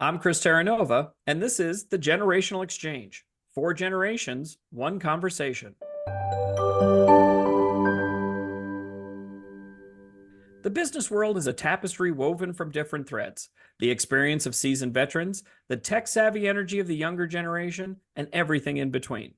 I'm Chris Terranova, and this is the Generational Exchange. 4 generations, one conversation. The business world is a tapestry woven from different threads. The experience of seasoned veterans, the tech-savvy energy of the younger generation, and everything in between.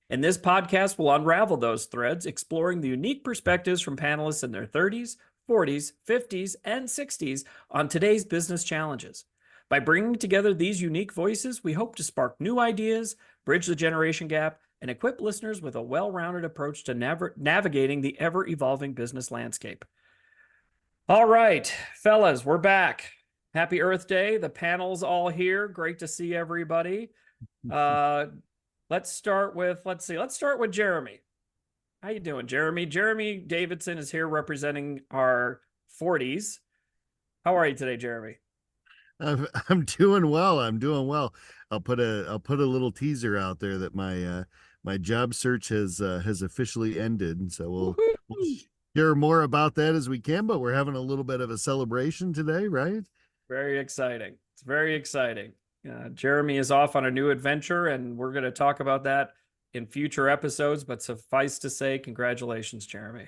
In this podcast, we'll unravel those threads, exploring the unique perspectives from panelists in their 30s, 40s, 50s, and 60s on today's business challenges. By bringing together these unique voices, we hope to spark new ideas, bridge the generation gap, and equip listeners with a well-rounded approach to navigating the ever-evolving business landscape. All right, fellas, we're back. Happy Earth Day. The panel's all here. Great to see everybody. Let's start with Jeremy. How you doing, Jeremy? Jeremy Davidson is here representing our 40s. How are you today, Jeremy? I'm doing well. I'm doing well. I'll put a little teaser out there that my job search has officially ended, and so we'll share more about that as we can. But we're having a little bit of a celebration today, right? Very exciting. It's very exciting. Jeremy is off on a new adventure, and we're going to talk about that in future episodes. But suffice to say, congratulations, Jeremy.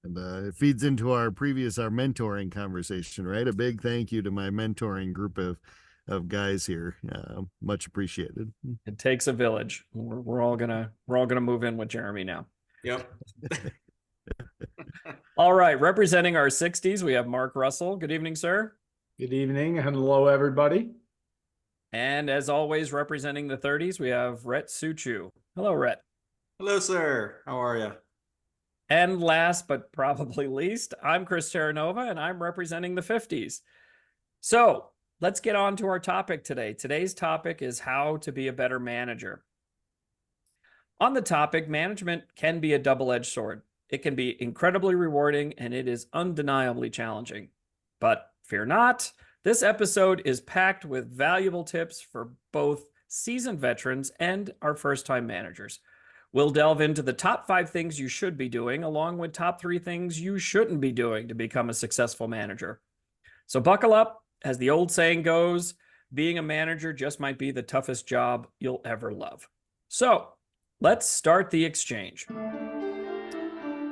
And it feeds into our mentoring conversation, right? A big thank you to my mentoring group of guys here. Much appreciated. It takes a village. We're all gonna move in with Jeremy now. Yep. All right, representing our 60s, we have Mark Russell. Good evening, sir. Good evening. Hello, everybody. And as always, representing the 30s, we have Rhett Suchu. Hello, Rhett. Hello, sir. How are you? And last but probably least, I'm Chris Terranova, and I'm representing the 50s. So let's get on to our topic today. Today's topic is how to be a better manager. On the topic, management can be a double-edged sword. It can be incredibly rewarding, and it is undeniably challenging. But fear not, this episode is packed with valuable tips for both seasoned veterans and our first-time managers. We'll delve into the top 5 things you should be doing, along with top 3 things you shouldn't be doing to become a successful manager. So buckle up. As the old saying goes, being a manager just might be the toughest job you'll ever love. So let's start the exchange.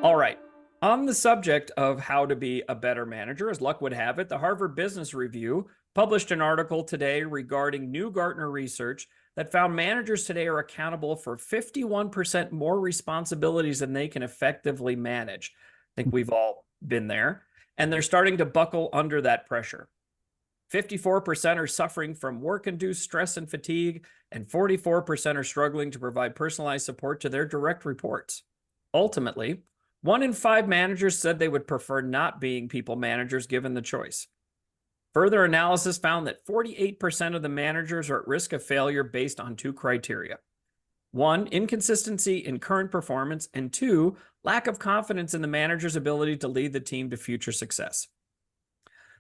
All right. On the subject of how to be a better manager, as luck would have it, the Harvard Business Review published an article today regarding new Gartner research that found managers today are accountable for 51% more responsibilities than they can effectively manage. I think we've all been there. And they're starting to buckle under that pressure. 54% are suffering from work-induced stress and fatigue, and 44% are struggling to provide personalized support to their direct reports. Ultimately, 1 in 5 managers said they would prefer not being people managers given the choice. Further analysis found that 48% of the managers are at risk of failure based on 2 criteria. 1, inconsistency in current performance, and 2, lack of confidence in the manager's ability to lead the team to future success.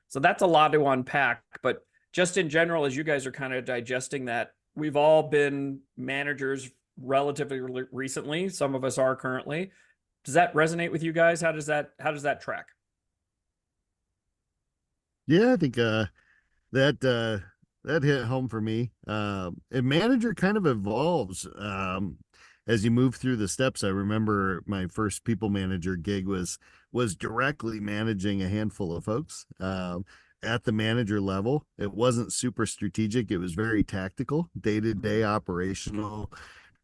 So that's a lot to unpack, but just in general, as you guys are kind of digesting that, we've all been managers relatively recently. Some of us are currently. Does that resonate with you guys? How does that track? Yeah, I think that hit home for me. A manager kind of evolves as you move through the steps. I remember my first people manager gig was directly managing a handful of folks at the manager level. It wasn't super strategic. It was very tactical, day-to-day operational,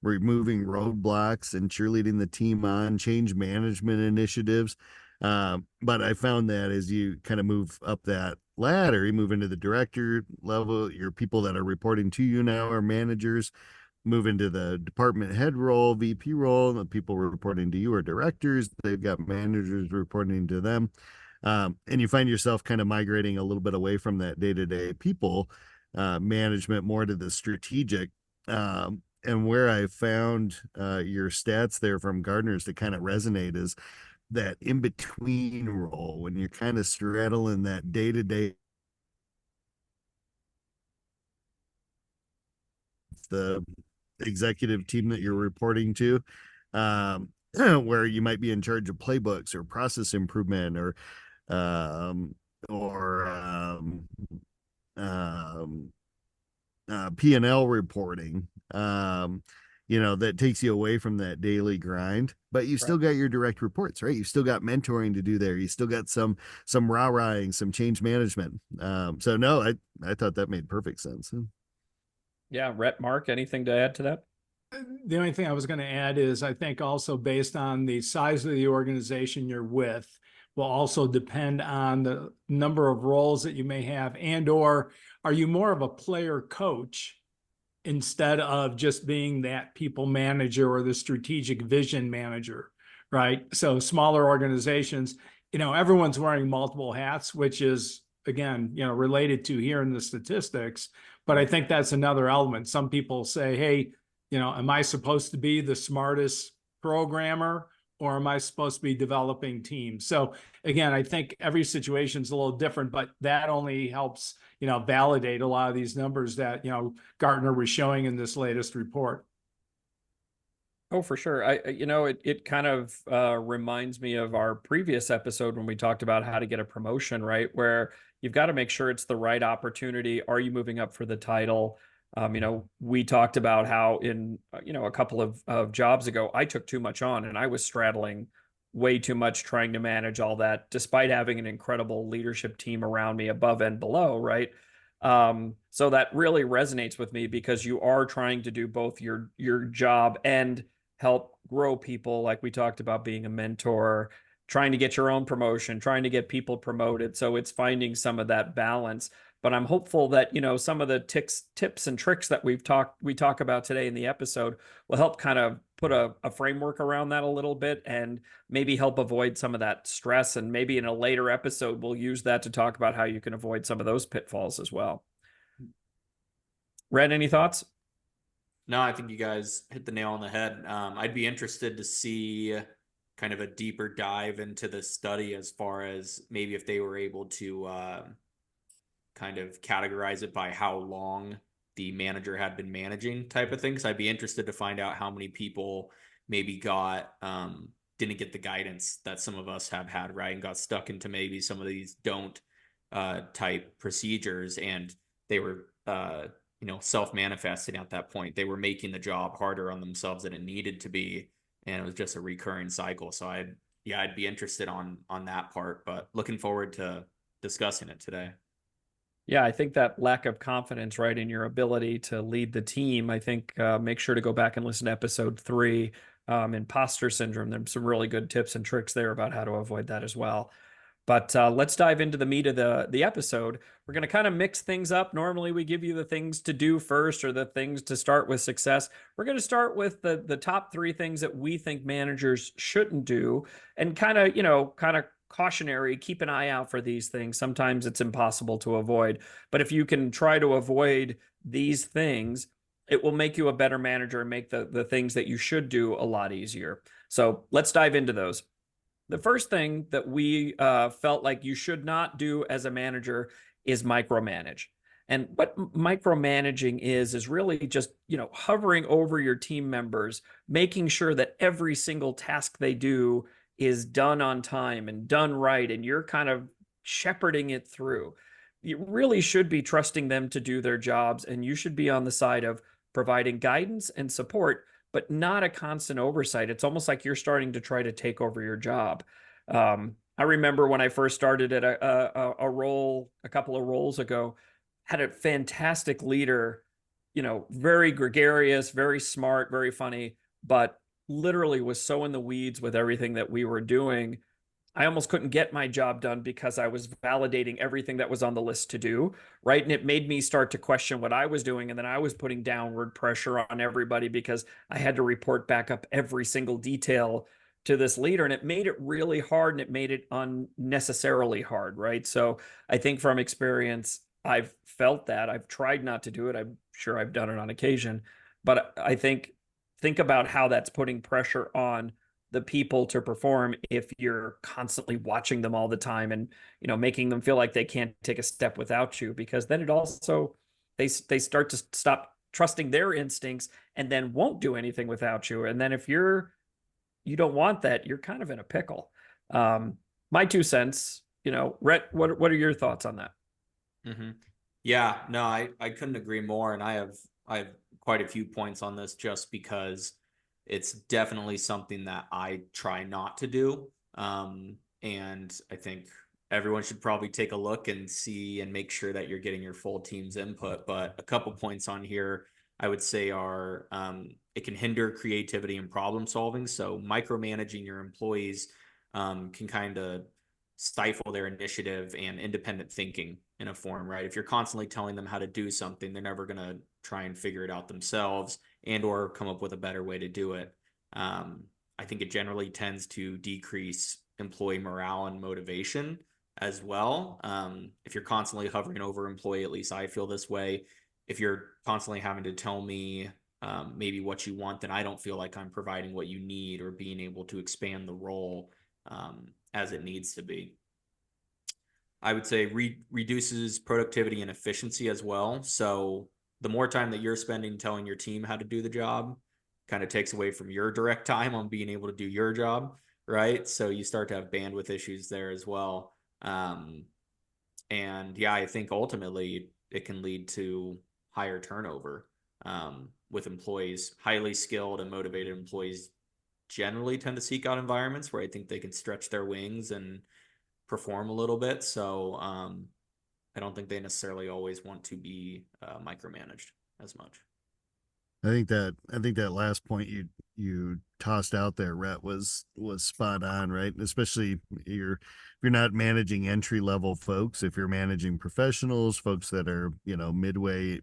removing roadblocks and cheerleading the team on change management initiatives. But I found that as you kind of move up that ladder, you move into the director level, your people that are reporting to you now are managers, move into the department head role, VP role, and the people reporting to you are directors. They've got managers reporting to them. And you find yourself kind of migrating a little bit away from that day-to-day people management more to the strategic. And where I found your stats there from Gartner's to kind of resonate is that in-between role when you're kind of straddling that day-to-day, the executive team that you're reporting to, where you might be in charge of playbooks or process improvement or P&L reporting, that takes you away from that daily grind, but you still got your direct reports, right? You still got mentoring to do there. You still got some rah-rahing, some change management. So no, I thought that made perfect sense. Yeah. Rhett, Mark, anything to add to that? The only thing I was going to add is I think also based on the size of the organization you're with will also depend on the number of roles that you may have, and or are you more of a player coach instead of just being that people manager or the strategic vision manager, right? So smaller organizations, everyone's wearing multiple hats, which is, again, related to here in the statistics. But I think that's another element. Some people say, hey, am I supposed to be the smartest programmer, or am I supposed to be developing teams? So again, I think every situation is a little different, but that only helps, validate a lot of these numbers that, Gartner was showing in this latest report. Oh, for sure. It kind of reminds me of our previous episode when we talked about how to get a promotion, right? Where you've got to make sure it's the right opportunity. Are you moving up for the title? We talked about how in, a couple of jobs ago, I took too much on and I was straddling way too much trying to manage all that, despite having an incredible leadership team around me above and below, right? So that really resonates with me because you are trying to do both your job and help grow people, like we talked about being a mentor, trying to get your own promotion, trying to get people promoted. So it's finding some of that balance. But I'm hopeful that, some of the tips and tricks that we talk about today in the episode will help kind of put a framework around that a little bit and maybe help avoid some of that stress. And maybe in a later episode, we'll use that to talk about how you can avoid some of those pitfalls as well. Red, any thoughts? No, I think you guys hit the nail on the head. I'd be interested to see kind of a deeper dive into the study as far as maybe if they were able to kind of categorize it by how long the manager had been managing type of thing. Because I'd be interested to find out how many people maybe didn't get the guidance that some of us have had, right? And got stuck into maybe some of these don't type procedures, and they were self-manifesting at that point. They were making the job harder on themselves than it needed to be, and it was just a recurring cycle. So I'd be interested on that part, but looking forward to discussing it today. Yeah, I think that lack of confidence, right, in your ability to lead the team, I think make sure to go back and listen to episode 3, imposter syndrome. There's some really good tips and tricks there about how to avoid that as well. But let's dive into the meat of the episode. We're going to kind of mix things up. Normally, we give you the things to do first or the things to start with success. We're going to start with the top 3 things that we think managers shouldn't do, and kind of cautionary, keep an eye out for these things. Sometimes it's impossible to avoid, but if you can try to avoid these things, it will make you a better manager and make the things that you should do a lot easier. So let's dive into those. The first thing that we felt like you should not do as a manager is micromanage. And what micromanaging is really just, hovering over your team members, making sure that every single task they do is done on time and done right, and you're kind of shepherding it through. You really should be trusting them to do their jobs, and you should be on the side of providing guidance and support, but not a constant oversight. It's almost like you're starting to try to take over your job. I remember when I first started at a role a couple of roles ago, had a fantastic leader, very gregarious, very smart, very funny, but literally was so in the weeds with everything that we were doing. I almost couldn't get my job done because I was validating everything that was on the list to do, right? And it made me start to question what I was doing. And then I was putting downward pressure on everybody because I had to report back up every single detail to this leader. And it made it really hard, and it made it unnecessarily hard, right? So I think from experience, I've felt that. I've tried not to do it. I'm sure I've done it on occasion, but I think about how that's putting pressure on the people to perform if you're constantly watching them all the time and making them feel like they can't take a step without you, because then it also they start to stop trusting their instincts and then won't do anything without you. And then if you don't want that, you're kind of in a pickle. My 2 cents. Rhett, what are your thoughts on that? Mm-hmm. Yeah, no, I couldn't agree more. And I have quite a few points on this just because it's definitely something that I try not to do. And I think everyone should probably take a look and see and make sure that you're getting your full team's input. But a couple points on here I would say are it can hinder creativity and problem solving. So micromanaging your employees can kind of stifle their initiative and independent thinking in a form, right? If you're constantly telling them how to do something, they're never going to try and figure it out themselves and or come up with a better way to do it. I think it generally tends to decrease employee morale and motivation as well. If you're constantly hovering over employee, at least I feel this way. If you're constantly having to tell me maybe what you want, then I don't feel like I'm providing what you need or being able to expand the role as it needs to be. I would say reduces productivity and efficiency as well. So the more time that you're spending telling your team how to do the job kind of takes away from your direct time on being able to do your job, right? So you start to have bandwidth issues there as well. And yeah, I think ultimately it can lead to higher turnover with employees. Highly skilled and motivated employees generally tend to seek out environments where I think they can stretch their wings and perform a little bit. So I don't think they necessarily always want to be micromanaged as much. I think that last point you tossed out there, Rhett, was spot on, right? Especially if you're not managing entry level folks, if you're managing professionals, folks that are, midway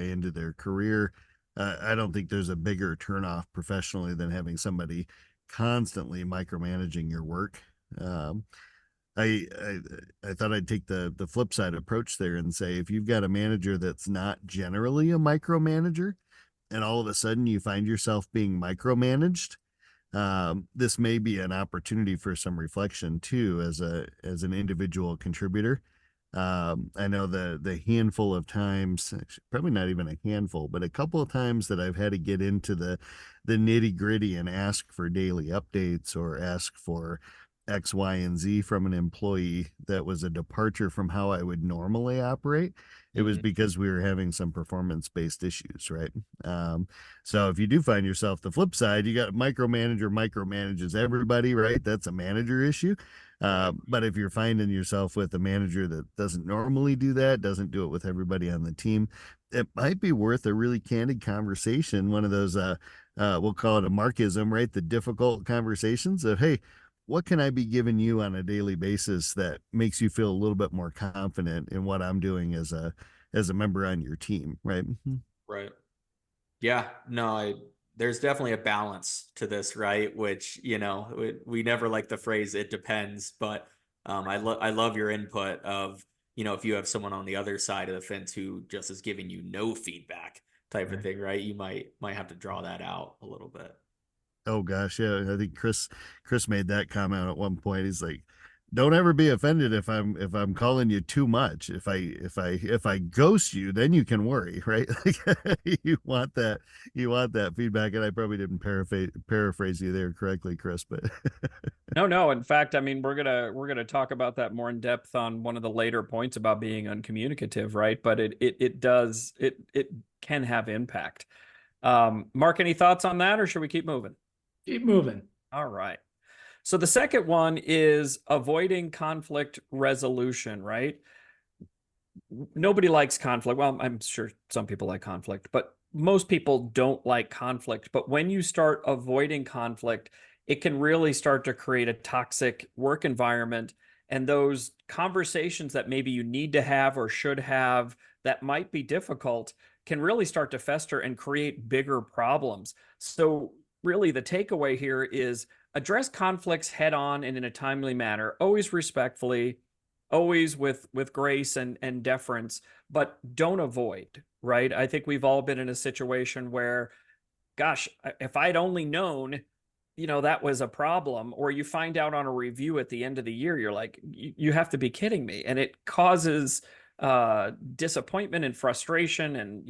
into their career, I don't think there's a bigger turnoff professionally than having somebody constantly micromanaging your work. I, I I thought I'd take the flip side approach there and say, if you've got a manager that's not generally a micromanager, and all of a sudden you find yourself being micromanaged, this may be an opportunity for some reflection too, as an individual contributor. I know the handful of times, actually, probably not even a handful, but a couple of times that I've had to get into the nitty gritty and ask for daily updates or ask for X, Y, and Z from an employee that was a departure from how I would normally operate. It was because we were having some performance based issues, right? So if you do find yourself the flip side, you got a micromanager micromanages everybody, right? That's a manager issue. But if you're finding yourself with a manager that doesn't normally do that, doesn't do it with everybody on the team, it might be worth a really candid conversation. One of those, we'll call it a Markism, right? The difficult conversations of, hey, what can I be giving you on a daily basis that makes you feel a little bit more confident in what I'm doing as a member on your team, right? Right. Yeah, no, there's definitely a balance to this, right? Which, we never like the phrase "it depends," but I love your input of, if you have someone on the other side of the fence who just is giving you no feedback type of thing, right? You might have to draw that out a little bit. Oh gosh, yeah. I think Chris made that comment at one point. He's like, "Don't ever be offended if I'm calling you too much. If I ghost you, then you can worry, right?" you want that feedback. And I probably didn't paraphrase you there correctly, Chris, but No. In fact, I mean, we're gonna talk about that more in depth on one of the later points about being uncommunicative, right? But it can have impact. Mark, any thoughts on that, or should we keep moving? Keep moving. All right. So the second one is avoiding conflict resolution, right? Nobody likes conflict. Well, I'm sure some people like conflict, but most people don't like conflict. But when you start avoiding conflict, it can really start to create a toxic work environment. And those conversations that maybe you need to have or should have that might be difficult can really start to fester and create bigger problems. So really the takeaway here is address conflicts head on and in a timely manner, always respectfully, always with grace and deference, but don't avoid, right? I think we've all been in a situation where, gosh, if I'd only known, that was a problem, or you find out on a review at the end of the year, you're like, you have to be kidding me. And it causes disappointment and frustration. And,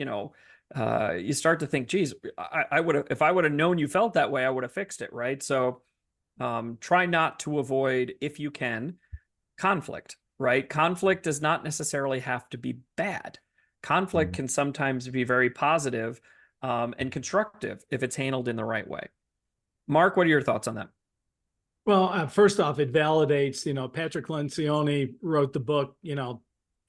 you start to think, geez, I would have, if I would have known you felt that way, I would have fixed it. Right. So try not to avoid, if you can, conflict, right? Conflict does not necessarily have to be bad. Conflict can sometimes be very positive and constructive if it's handled in the right way. Mark, what are your thoughts on that? Well, first off, it validates, Patrick Lencioni wrote the book,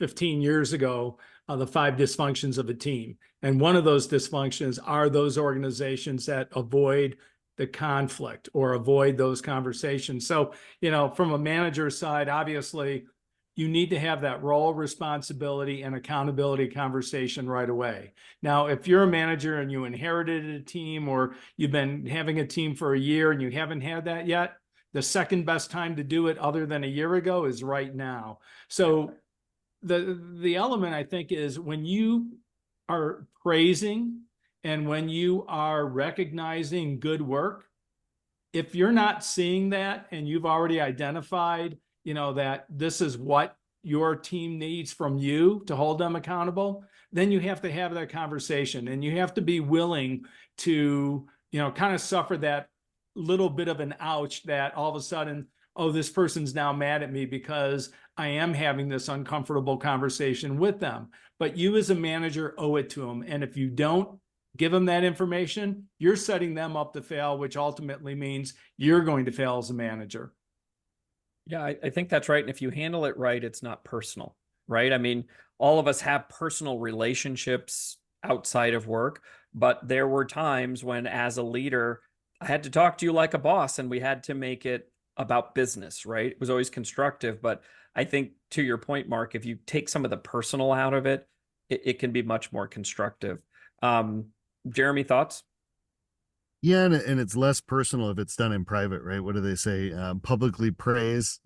15 years ago, The 5 Dysfunctions of a Team. And one of those dysfunctions are those organizations that avoid the conflict or avoid those conversations. So, from a manager's side, obviously, you need to have that role, responsibility, and accountability conversation right away. Now, if you're a manager and you inherited a team, or you've been having a team for a year and you haven't had that yet, the second best time to do it other than a year ago is right now. So the element, I think, is when you are praising and when you are recognizing good work, if you're not seeing that and you've already identified, that this is what your team needs from you to hold them accountable, then you have to have that conversation, and you have to be willing to, kind of suffer that little bit of an ouch that all of a sudden, oh, this person's now mad at me because I am having this uncomfortable conversation with them. But you as a manager owe it to them. And if you don't give them that information, you're setting them up to fail, which ultimately means you're going to fail as a manager. Yeah, I think that's right. And if you handle it right, it's not personal, right? I mean, all of us have personal relationships outside of work, but there were times when, as a leader, I had to talk to you like a boss, and we had to make it about business, right? It was always constructive. But I think, to your point, Mark, if you take some of the personal out of it, it can be much more constructive. Jeremy, thoughts? Yeah, and it's less personal if it's done in private, right? What do they say? Publicly praise,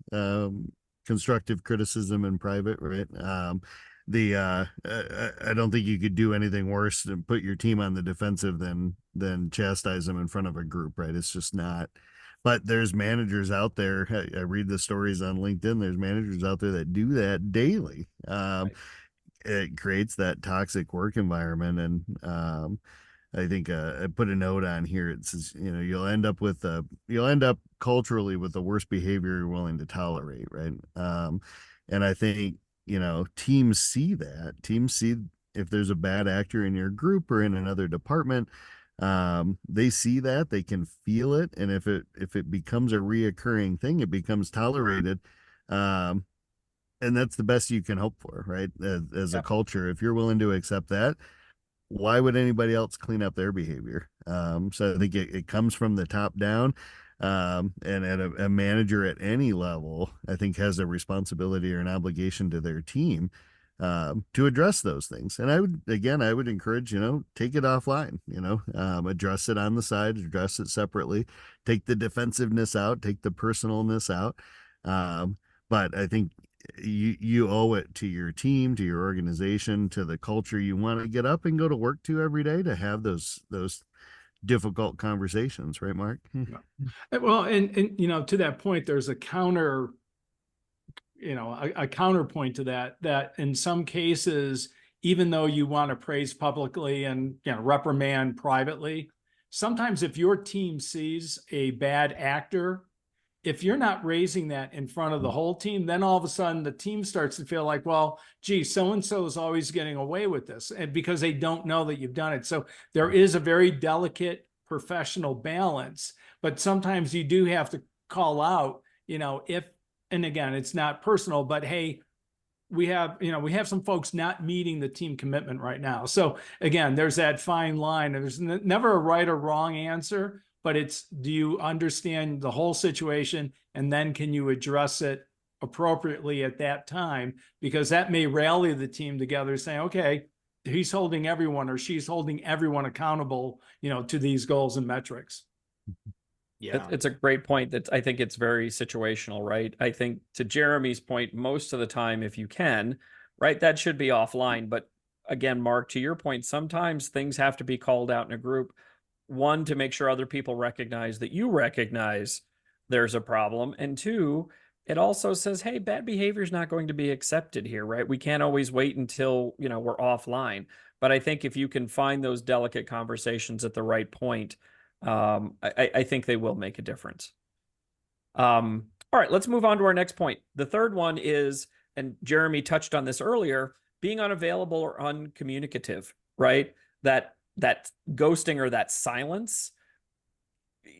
constructive criticism in private, right? I don't think you could do anything worse than put your team on the defensive than chastise them in front of a group, right? It's just not. But there's managers out there. I read the stories on LinkedIn. There's managers out there that do that daily. Right. It creates that toxic work environment, and I think I put a note on here. It says, you'll end up culturally with the worst behavior you're willing to tolerate, right? And I think, teams see that. Teams see if there's a bad actor in your group or in another department. They see that, they can feel it, and if it becomes a reoccurring thing, it becomes tolerated. And that's the best you can hope for, right? As a culture, if you're willing to accept that, why would anybody else clean up their behavior? So I think it comes from the top down. And at a manager at any level, I think, has a responsibility or an obligation to their team to address those things. And I would encourage, take it offline, address it on the side, address it separately, take the defensiveness out, take the personalness out. But I think you owe it to your team, to your organization, to the culture you want to get up and go to work to every day, to have those difficult conversations, right, Mark? Well, and to that point, there's a counterpoint to that in some cases, even though you want to praise publicly and reprimand privately, sometimes if your team sees a bad actor, if you're not raising that in front of the whole team, then all of a sudden the team starts to feel like, well, gee, so-and-so is always getting away with this, and because they don't know that you've done it. So there is a very delicate professional balance, but sometimes you do have to call out, and again, it's not personal, but hey, we have some folks not meeting the team commitment right now. So again, there's that fine line, and there's never a right or wrong answer. But it's, do you understand the whole situation, and then can you address it appropriately at that time? Because that may rally the team together, saying, okay, he's holding everyone or she's holding everyone accountable, to these goals and metrics. Yeah, It's a great point. That I think it's very situational, right? I think, to Jeremy's point, most of the time, if you can, right, that should be offline. But again, Mark, to your point, sometimes things have to be called out in a group. One, to make sure other people recognize that you recognize there's a problem. And two, it also says, hey, bad behavior is not going to be accepted here, right? We can't always wait until, we're offline. But I think if you can find those delicate conversations at the right point, I think they will make a difference. All right, let's move on to our next point. The third one is, and Jeremy touched on this earlier, being unavailable or uncommunicative, right? That ghosting or that silence,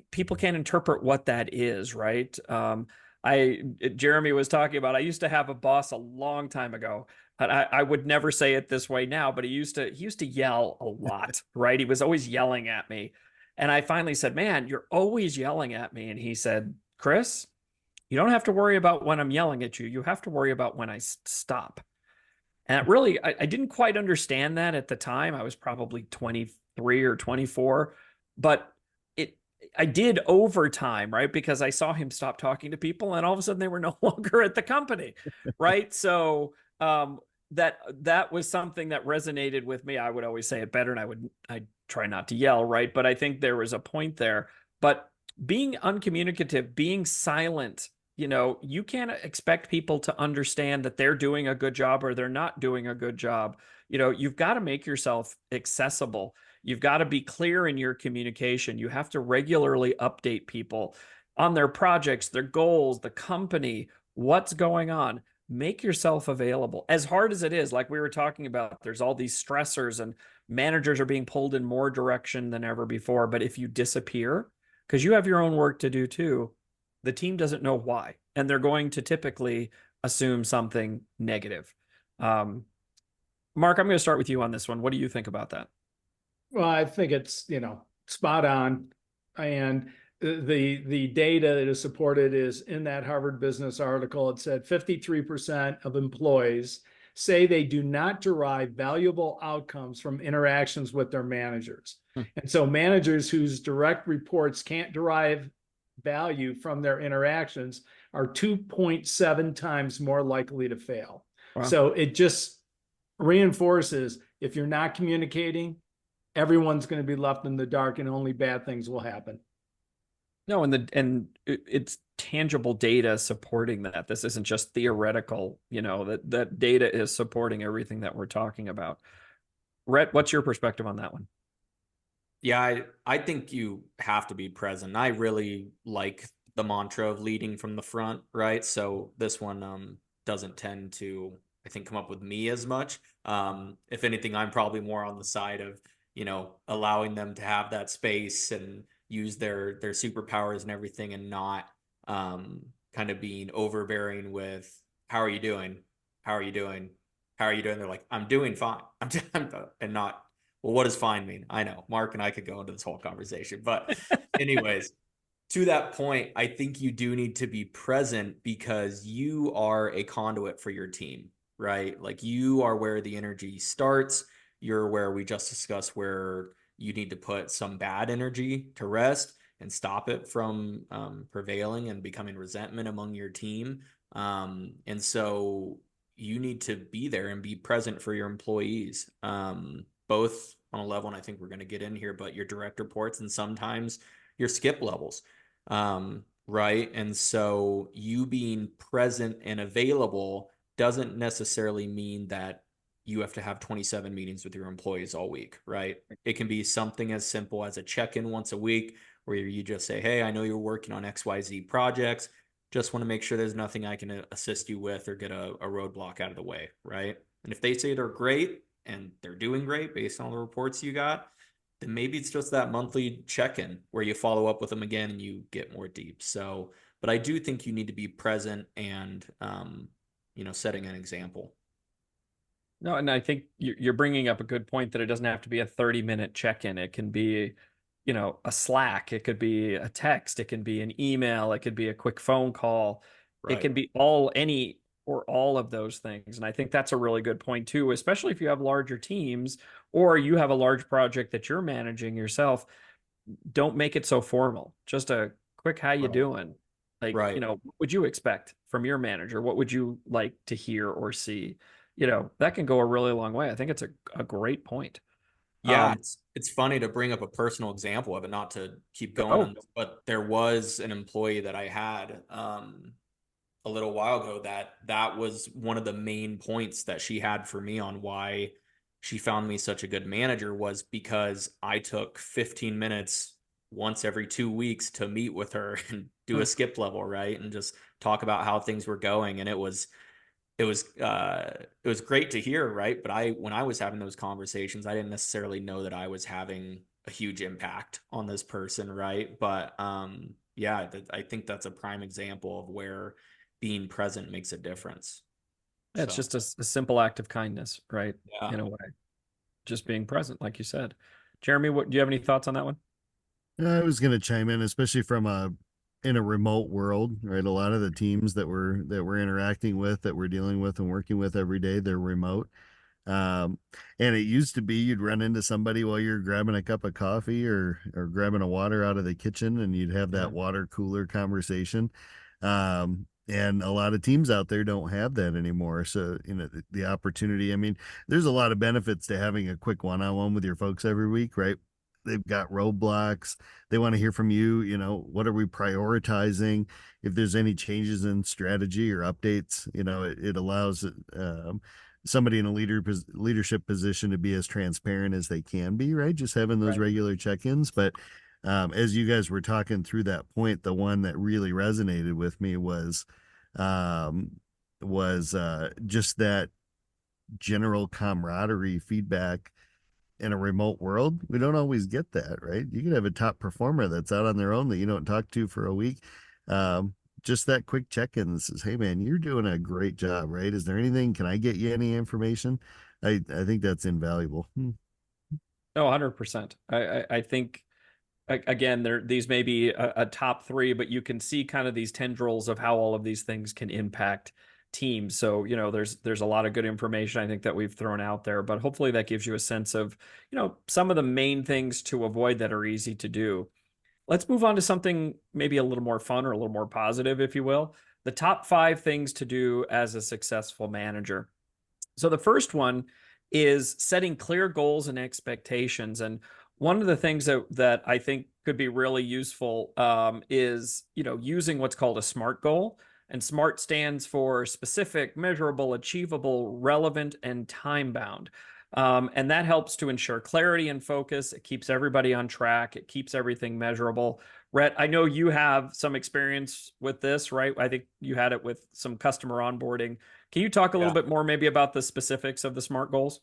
people can't interpret what that is, right? Jeremy was talking about, I used to have a boss a long time ago, and I would never say it this way now, but he used to yell a lot, right? He was always yelling at me. And I finally said, man, you're always yelling at me. And he said, Chris, you don't have to worry about when I'm yelling at you. You have to worry about when I stop. And it really, I didn't quite understand that at the time. I was probably 23 or 24, but I did over time, right? Because I saw him stop talking to people, and all of a sudden they were no longer at the company, right? So that was something that resonated with me. I would always say it better, and I try not to yell, right? But I think there was a point there. But being uncommunicative, being silent, you can't expect people to understand that they're doing a good job or they're not doing a good job. You've got to make yourself accessible. You've got to be clear in your communication. You have to regularly update people on their projects, their goals, the company, what's going on. Make yourself available. As hard as it is, like we were talking about, there's all these stressors and managers are being pulled in more direction than ever before. But if you disappear, because you have your own work to do too, the team doesn't know why. And they're going to typically assume something negative. Mark, I'm going to start with you on this one. What do you think about that? Well, I think it's, spot on. And the data that is supported is in that Harvard Business article. It said 53% of employees say they do not derive valuable outcomes from interactions with their managers. And so managers whose direct reports can't derive value from their interactions are 2.7 times more likely to fail. Wow. So it just reinforces, if you're not communicating, everyone's going to be left in the dark and only bad things will happen. No, and it's tangible data supporting that. This isn't just theoretical, that data is supporting everything that we're talking about. Rhett, what's your perspective on that one? Yeah, I think you have to be present. I really like the mantra of leading from the front, right? So this one doesn't tend to, I think, come up with me as much. If anything, I'm probably more on the side of, allowing them to have that space and use their superpowers and everything, and not kind of being overbearing with, how are you doing? How are you doing? How are you doing? They're like, I'm doing fine. And not, well, what does fine mean? I know Mark and I could go into this whole conversation, but anyways, to that point, I think you do need to be present because you are a conduit for your team, right? Like, you are where the energy starts. You're where we just discussed where you need to put some bad energy to rest and stop it from prevailing and becoming resentment among your team. And so you need to be there and be present for your employees, both on a level, and I think we're going to get in here, but your direct reports and sometimes your skip levels, right? And so you being present and available doesn't necessarily mean that you have to have 27 meetings with your employees all week, right? It can be something as simple as a check-in once a week where you just say, hey, I know you're working on XYZ projects. Just want to make sure there's nothing I can assist you with or get a roadblock out of the way, right? And if they say they're great and they're doing great based on the reports you got, then maybe it's just that monthly check-in where you follow up with them again and you get more deep. So, but I do think you need to be present and, setting an example. No, and I think you're bringing up a good point that it doesn't have to be a 30-minute check-in. It can be, a Slack. It could be a text. It can be an email. It could be a quick phone call. Right. It can be any or all of those things. And I think that's a really good point too, especially if you have larger teams or you have a large project that you're managing yourself. Don't make it so formal. Just a quick, how you doing? Like, what would you expect from your manager? What would you like to hear or see? That can go a really long way. I think it's a great point. Yeah, it's funny to bring up a personal example of it, not to keep going on this, but there was an employee that I had a little while ago that was one of the main points that she had for me on why she found me such a good manager, was because I took 15 minutes once every 2 weeks to meet with her and do a skip level, right? And just talk about how things were going. And it was it was great to hear, right? But when I was having those conversations, I didn't necessarily know that I was having a huge impact on this person, right? But yeah, I think that's a prime example of where being present makes a difference. Yeah, it's So just a simple act of kindness, right? yeah. In a way, just being present, like you said. Jeremy, what do you have any thoughts on that one? I was going to chime in, especially from in a remote world, right? A lot of the teams that we're interacting with, that we're dealing with and working with every day, they're remote. And it used to be you'd run into somebody while you're grabbing a cup of coffee or grabbing a water out of the kitchen, and you'd have that water cooler conversation. And a lot of teams out there don't have that anymore. So, the opportunity, I mean, there's a lot of benefits to having a quick one-on-one with your folks every week, right? They've got roadblocks. They want to hear from you. What are we prioritizing? If there's any changes in strategy or updates, it allows somebody in a leadership position to be as transparent as they can be, right? Just having those regular check-ins. But as you guys were talking through that point, the one that really resonated with me was just that general camaraderie feedback. In a remote world, we don't always get that, right? You can have a top performer that's out on their own that you don't talk to for a week. Just that quick check-in that says, hey man, you're doing a great job, right? Is there anything, can I get you any information? I think that's invaluable. No, 100%. I think again, these may be a top three, but you can see kind of these tendrils of how all of these things can impact teams. So, there's a lot of good information I think that we've thrown out there, but hopefully that gives you a sense of, some of the main things to avoid that are easy to do. Let's move on to something maybe a little more fun or a little more positive, if you will. The top 5 things to do as a successful manager. So the first one is setting clear goals and expectations. And one of the things that I think could be really useful is, using what's called a SMART goal. And SMART stands for specific, measurable, achievable, relevant, and time-bound. And that helps to ensure clarity and focus. It keeps everybody on track. It keeps everything measurable. Rhett, I know you have some experience with this, right? I think you had it with some customer onboarding. Can you talk a little bit more maybe about the specifics of the SMART goals?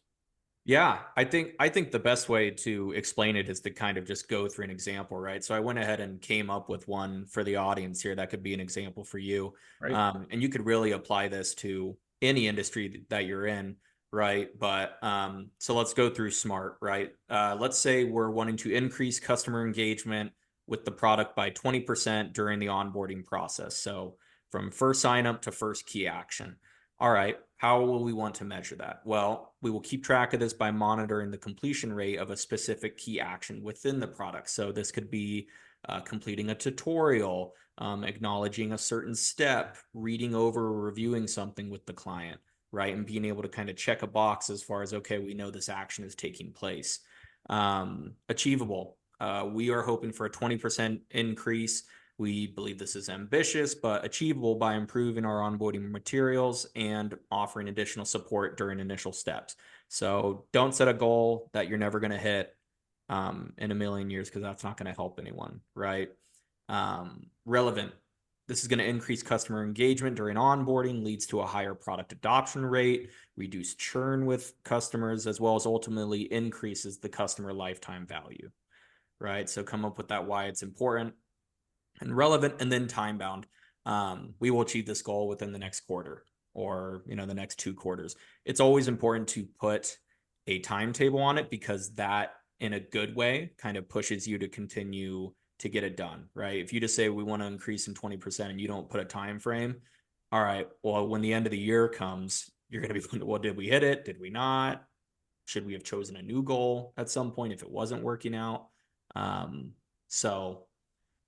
Yeah, I think the best way to explain it is to kind of just go through an example, right? So I went ahead and came up with one for the audience here that could be an example for you. Right. And you could really apply this to any industry that you're in, right? But so let's go through SMART, right? Let's say we're wanting to increase customer engagement with the product by 20% during the onboarding process. So from first sign up to first key action. All right, how will we want to measure that? Well, we will keep track of this by monitoring the completion rate of a specific key action within the product. So this could be completing a tutorial, acknowledging a certain step, reading over or reviewing something with the client, right? And being able to kind of check a box as far as, okay, we know this action is taking place. Achievable. We are hoping for a 20% increase. We believe this is ambitious, but achievable by improving our onboarding materials and offering additional support during initial steps. So don't set a goal that you're never going to hit in a million years, because that's not going to help anyone, right? Relevant. This is going to increase customer engagement during onboarding, leads to a higher product adoption rate, reduce churn with customers, as well as ultimately increases the customer lifetime value, right? So come up with that why it's important. And relevant, and then time bound. We will achieve this goal within the next quarter, or the next 2 quarters. It's always important to put a timetable on it, because that, in a good way, kind of pushes you to continue to get it done, right? If you just say we want to increase in 20% and you don't put a time frame, all right, well, when the end of the year comes, you're going to be, well, did we hit it? Did we not? Should we have chosen a new goal at some point if it wasn't working out? So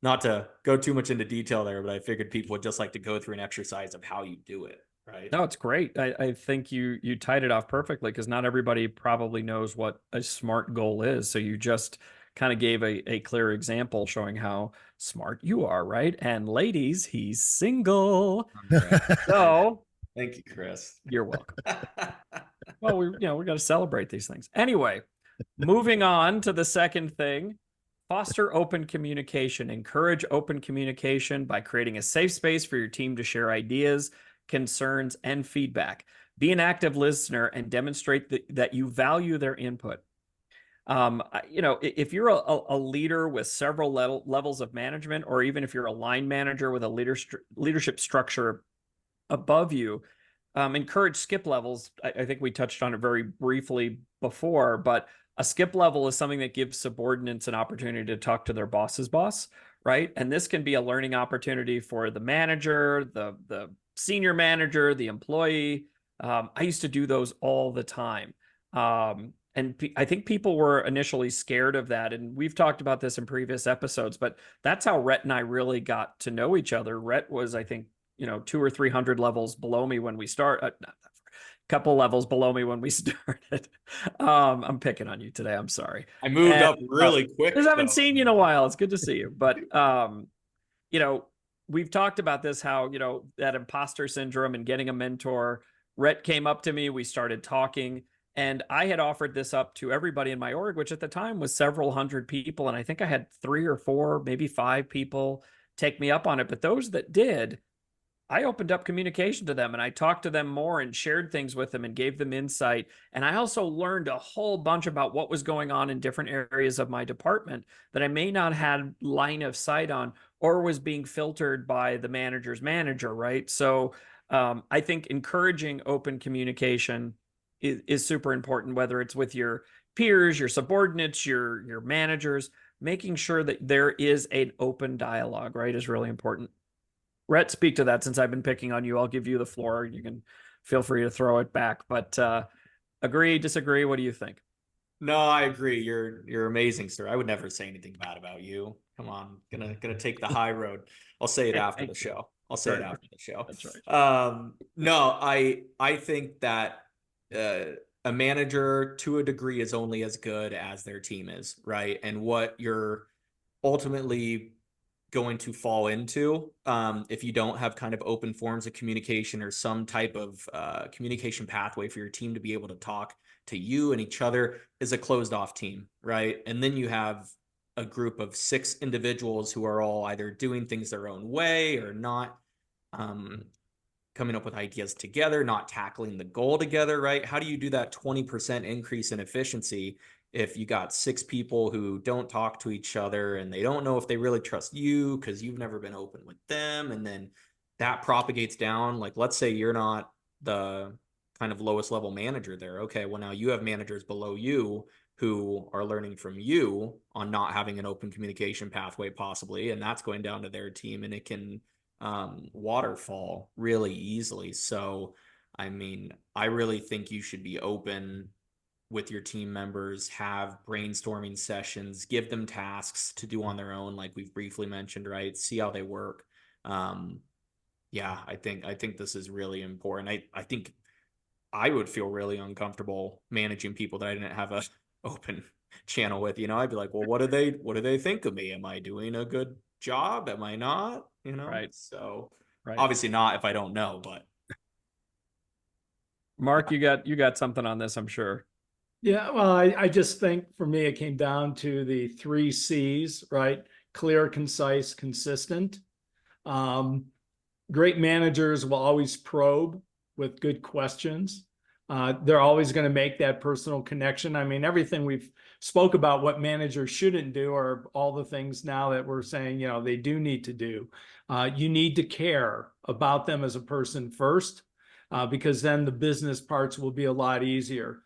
not to go too much into detail there, but I figured people would just like to go through an exercise of how you do it, right? No, it's great. I think you tied it off perfectly, because not everybody probably knows what a SMART goal is. So you just kind of gave a clear example showing how smart you are, right? And ladies, he's single. So thank you, Chris. You're welcome. Well, we got to celebrate these things. Anyway, moving on to the second thing. Foster open communication. Encourage open communication by creating a safe space for your team to share ideas, concerns, and feedback. Be an active listener and demonstrate that you value their input. If you're a leader with several levels of management, or even if you're a line manager with a leadership structure above you, encourage skip levels. I think we touched on it very briefly before, but a skip level is something that gives subordinates an opportunity to talk to their boss's boss, right? And this can be a learning opportunity for the manager, the senior manager, the employee. I used to do those all the time. And I think people were initially scared of that. And we've talked about this in previous episodes, but that's how Rhett and I really got to know each other. Rhett was, I think, 200 or 300 levels below me when we started. Couple levels below me when we started. I'm picking on you today. I'm sorry. I moved up really quick. I haven't seen you in a while. It's good to see you. But, we've talked about this, how, that imposter syndrome and getting a mentor. Rhett came up to me. We started talking. And I had offered this up to everybody in my org, which at the time was several hundred people. And I think I had 3 or 4, maybe 5 people take me up on it. But those that did, I opened up communication to them, and I talked to them more and shared things with them and gave them insight. And I also learned a whole bunch about what was going on in different areas of my department that I may not have line of sight on, or was being filtered by the manager's manager, right? So I think encouraging open communication is super important, whether it's with your peers, your subordinates, your managers. Making sure that there is an open dialogue, right, is really important. Rhett, speak to that. Since I've been picking on you, I'll give you the floor. You can feel free to throw it back. But agree, disagree? What do you think? No, I agree. You're amazing, sir. I would never say anything bad about you. Come on, gonna take the high road. I'll say it after the show. I'll say it after the show. That's right. No, I think that a manager, to a degree, is only as good as their team is, right? And what you're ultimately going to fall into, if you don't have kind of open forms of communication or some type of communication pathway for your team to be able to talk to you and each other, is a closed off team, right? And then you have a group of 6 individuals who are all either doing things their own way or not coming up with ideas together, not tackling the goal together, right? How do you do that 20% increase in efficiency if you got 6 people who don't talk to each other and they don't know if they really trust you because you've never been open with them? And then that propagates down. Like, let's say you're not the kind of lowest level manager there. Okay, well, now you have managers below you who are learning from you on not having an open communication pathway possibly, and that's going down to their team, and it can waterfall really easily. So, I mean, I really think you should be open with your team members, have brainstorming sessions, give them tasks to do on their own, like we've briefly mentioned, right? See how they work. Yeah, I think this is really important. I think I would feel really uncomfortable managing people that I didn't have a open channel with. I'd be like, well, what do they think of me? Am I doing a good job? Am I not? Right. So Right. Obviously not if I don't know, but Mark, you got something on this, I'm sure. Yeah, well, I just think for me, it came down to the 3 C's, right? Clear, concise, consistent. Great managers will always probe with good questions. They're always going to make that personal connection. I mean, everything we've spoke about what managers shouldn't do are all the things now that we're saying, they do need to do. You need to care about them as a person first, because then the business parts will be a lot easier.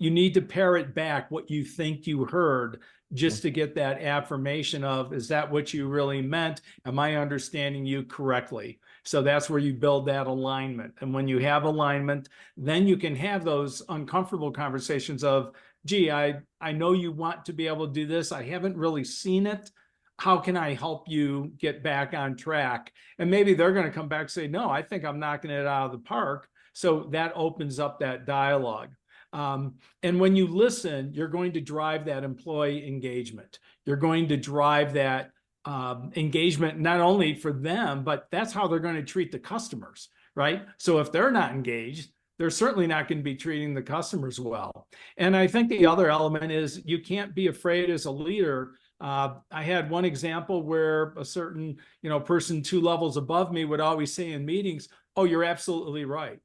You need to parrot back what you think you heard just to get that affirmation of, is that what you really meant? Am I understanding you correctly? So that's where you build that alignment. And when you have alignment, then you can have those uncomfortable conversations of, gee, I know you want to be able to do this. I haven't really seen it. How can I help you get back on track? And maybe they're going to come back and say, no, I think I'm knocking it out of the park. So that opens up that dialogue. And when you listen, you're going to drive that employee engagement. You're going to drive that engagement, not only for them, but that's how they're going to treat the customers, right? So if they're not engaged, they're certainly not going to be treating the customers well. And I think the other element is you can't be afraid as a leader. I had one example where a certain, person 2 levels above me would always say in meetings, Oh, you're absolutely right.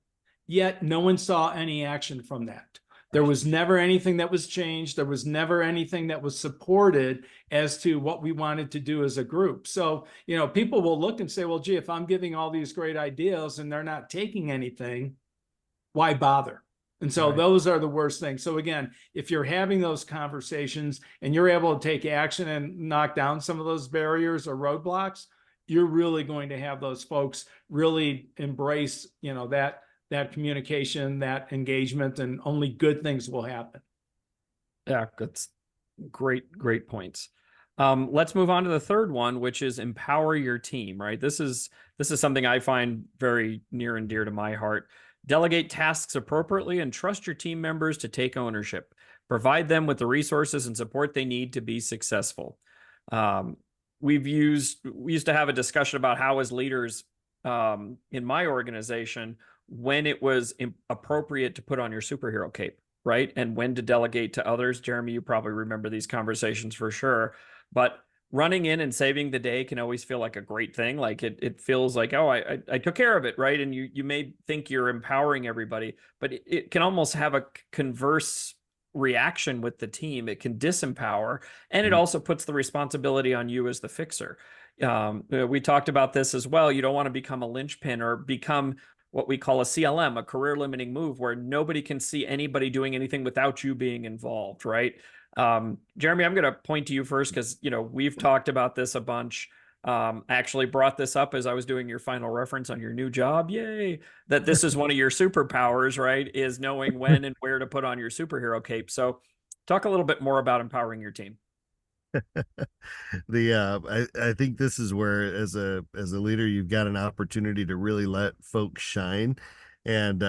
Yet no one saw any action from that. There was never anything that was changed. There was never anything that was supported as to what we wanted to do as a group. So, people will look and say, well, gee, if I'm giving all these great ideas and they're not taking anything, why bother? And so Right. those are the worst things. So again, if you're having those conversations and you're able to take action and knock down some of those barriers or roadblocks, you're really going to have those folks really embrace, that communication, that engagement, and only good things will happen. Yeah, that's great points. Let's move on to the third one, which is empower your team, right? This is something I find very near and dear to my heart. Delegate tasks appropriately and trust your team members to take ownership. Provide them with the resources and support they need to be successful. We used to have a discussion about how, as leaders in my organization, when it was appropriate to put on your superhero cape, right? And when to delegate to others. Jeremy, you probably remember these conversations for sure. But running in and saving the day can always feel like a great thing. Like it feels like, oh, I took care of it, right? And you may think you're empowering everybody, but it can almost have a converse reaction with the team. It can disempower, and it also puts the responsibility on you as the fixer. We talked about this as well. You don't want to become a linchpin or become what we call a CLM, a career limiting move, where nobody can see anybody doing anything without you being involved, right? Jeremy, I'm going to point to you first because, we've talked about this a bunch. I actually brought this up as I was doing your final reference on your new job. Yay. That this is one of your superpowers, right? Is knowing when and where to put on your superhero cape. So talk a little bit more about empowering your team. I think this is where, as a leader, you've got an opportunity to really let folks shine and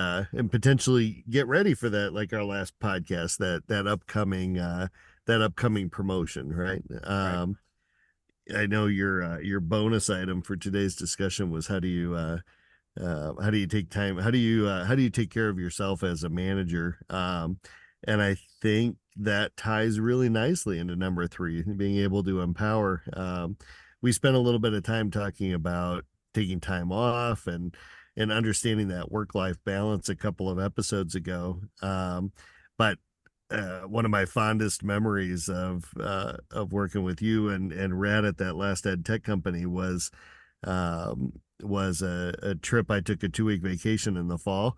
potentially get ready for that, like our last podcast, that upcoming promotion, right? Right. I know your bonus item for today's discussion was how do you take time, how do you take care of yourself as a manager, and I think that ties really nicely into number 3, being able to empower. We spent a little bit of time talking about taking time off and understanding that work-life balance a couple of episodes ago. But one of my fondest memories of working with you and Rad at that last ed tech company was a trip. I took a 2-week vacation in the fall,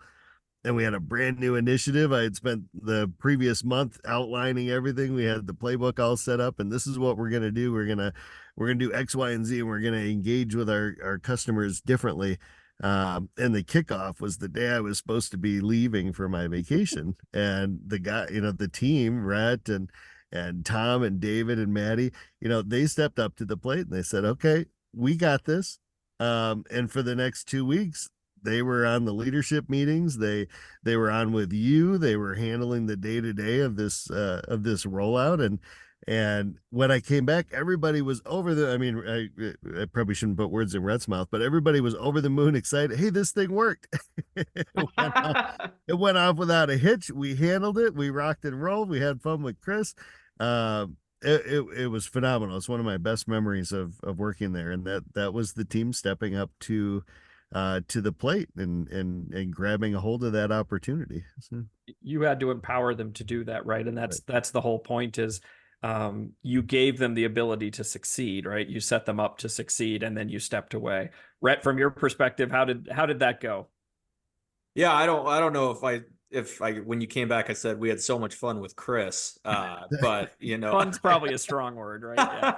and we had a brand new initiative. I had spent the previous month outlining everything. We had the playbook all set up, and this is what we're going to do. We're going to do X, Y, and Z, and we're going to engage with our customers differently. And the kickoff was the day I was supposed to be leaving for my vacation. And the guy, the team, Rhett and Tom and David and Maddie, they stepped up to the plate and they said, okay, we got this. And for the next 2 weeks, they were on the leadership meetings. They were on with you. They were handling the day-to-day of this rollout. And when I came back, everybody was I probably shouldn't put words in Rhett's mouth, but everybody was over the moon excited. Hey, this thing worked. It went off without a hitch. We handled it. We rocked and rolled. We had fun with Chris. It was phenomenal. It's one of my best memories of working there. And that was the team stepping up to the plate and grabbing a hold of that opportunity. So, You had to empower them to do that, right? And that's the whole point is you gave them the ability to succeed, right? You set them up to succeed, and then you stepped away. Rhett, from your perspective, how did that go? Yeah, I don't know if I when you came back I said we had so much fun with Chris, but Fun's probably a strong word, right?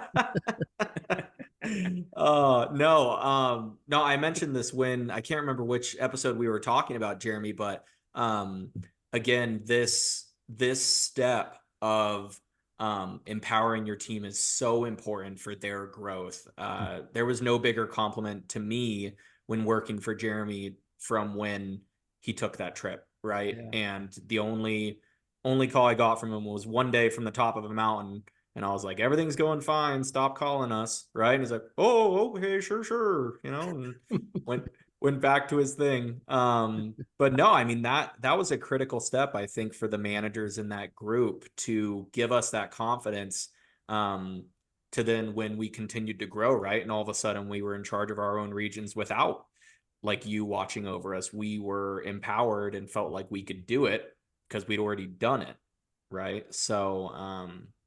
Yeah. No, I mentioned this when I can't remember which episode we were talking about, Jeremy, but again, this step of empowering your team is so important for their growth. There was no bigger compliment to me when working for Jeremy from when he took that trip, right? Yeah. And the only call I got from him was one day from the top of a mountain, and I was like, everything's going fine, stop calling us, right? And he's like, oh, okay, sure, and went back to his thing. But no, I mean, that was a critical step, I think, for the managers in that group to give us that confidence, to then when we continued to grow, right? And all of a sudden we were in charge of our own regions without like you watching over us, we were empowered and felt like we could do it because we'd already done it. Right. So,